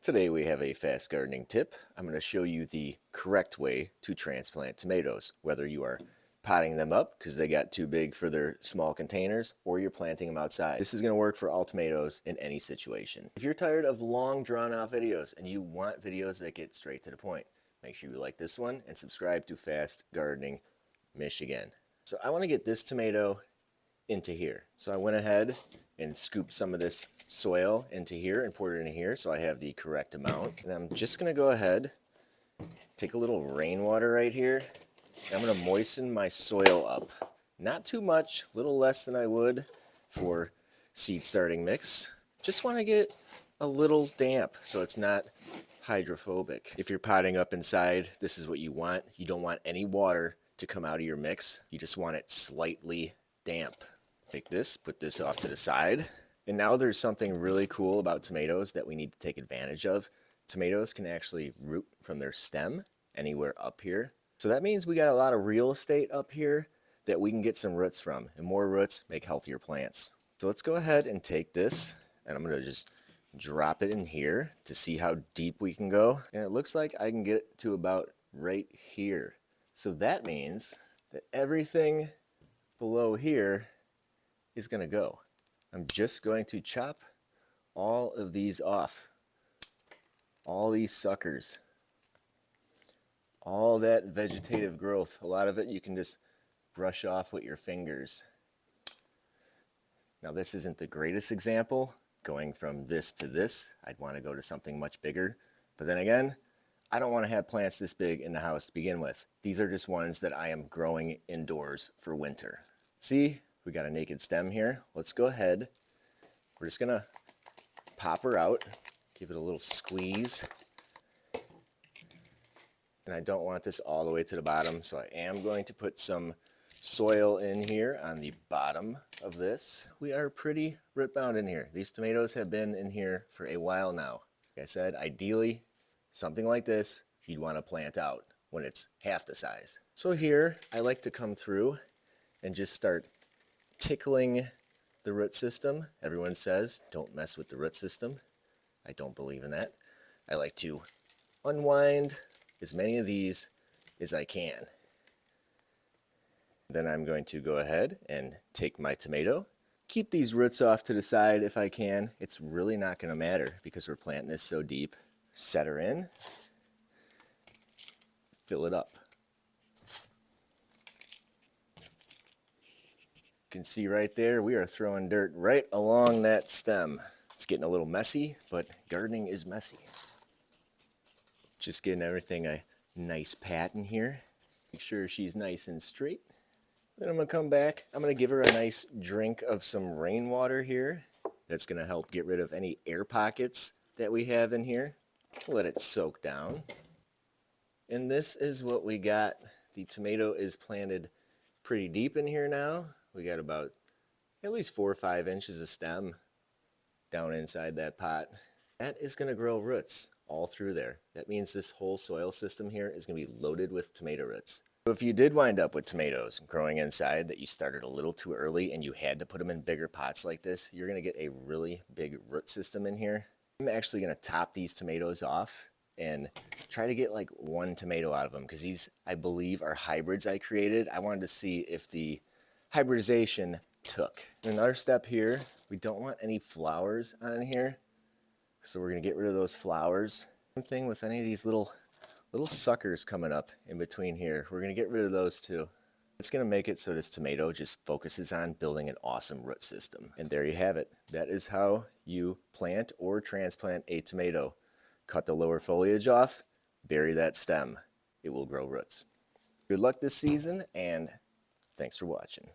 Today we have a fast gardening tip. I'm going to show you the correct way to transplant tomatoes, whether you are potting them up because they got too big for their small containers, or you're planting them outside. This is going to work for all tomatoes in any situation. If you're tired of long drawn-out videos and you want videos that get straight to the point, make sure you like this one and subscribe to Fast Gardening Michigan. So I want to get this tomato into here. So I went ahead and scooped some of this soil into here and poured it in here so I have the correct amount. And I'm just going to go ahead, take a little rainwater right here, and I'm going to moisten my soil up. Not too much, a little less than I would for seed starting mix. Just want to get a little damp so it's not hydrophobic. If you're potting up inside, this is what you want. You don't want any water to come out of your mix. You just want it slightly damp. Take this, put this off to the side. And now there's something really cool about tomatoes that we need to take advantage of. Tomatoes can actually root from their stem anywhere up here. So that means we got a lot of real estate up here that we can get some roots from. And more roots make healthier plants. So let's go ahead and take this, and I'm going to just drop it in here to see how deep we can go. And it looks like I can get it to about right here. So that means that everything below here is going to go. I'm just going to chop all of these off. All these suckers. All that vegetative growth. A lot of it you can just brush off with your fingers. Now this isn't the greatest example, going from this to this. I'd want to go to something much bigger. But then again, I don't want to have plants this big in the house to begin with. These are just ones that I am growing indoors for winter. See? We got a naked stem here. Let's go ahead. We're just gonna pop her out, give it a little squeeze. And I don't want this all the way to the bottom, so I am going to put some soil in here on the bottom of this. We are pretty root bound in here. These tomatoes have been in here for a while now. Like I said, ideally, something like this, you'd want to plant out when it's half the size. So here, I like to come through and just start tickling the root system. Everyone says don't mess with the root system. I don't believe in that. I like to unwind as many of these as I can. Then I'm going to go ahead and take my tomato, keep these roots off to the side if I can. It's really not going to matter because we're planting this so deep. Set her in, fill it up. You can see right there, we are throwing dirt right along that stem. It's getting a little messy, but gardening is messy. Just getting everything a nice pat in here. Make sure she's nice and straight. Then I'm going to come back. I'm going to give her a nice drink of some rainwater here. That's going to help get rid of any air pockets that we have in here. Let it soak down. And this is what we got. The tomato is planted pretty deep in here now. We got about at least 4 or 5 inches of stem down inside that pot. That is going to grow roots all through there. That means this whole soil system here is going to be loaded with tomato roots. So if you did wind up with tomatoes growing inside that you started a little too early and you had to put them in bigger pots like this, you're going to get a really big root system in here. I'm actually going to top these tomatoes off and try to get like 1 tomato out of them because these, I believe, are hybrids I created. I wanted to see if the hybridization took. Another step here, we don't want any flowers on here, so we're going to get rid of those flowers. Same thing with any of these little suckers coming up in between here. We're going to get rid of those too. It's going to make it so this tomato just focuses on building an awesome root system. And there you have it. That is how you plant or transplant a tomato. Cut the lower foliage off, bury that stem. It will grow roots. Good luck this season, and thanks for watching.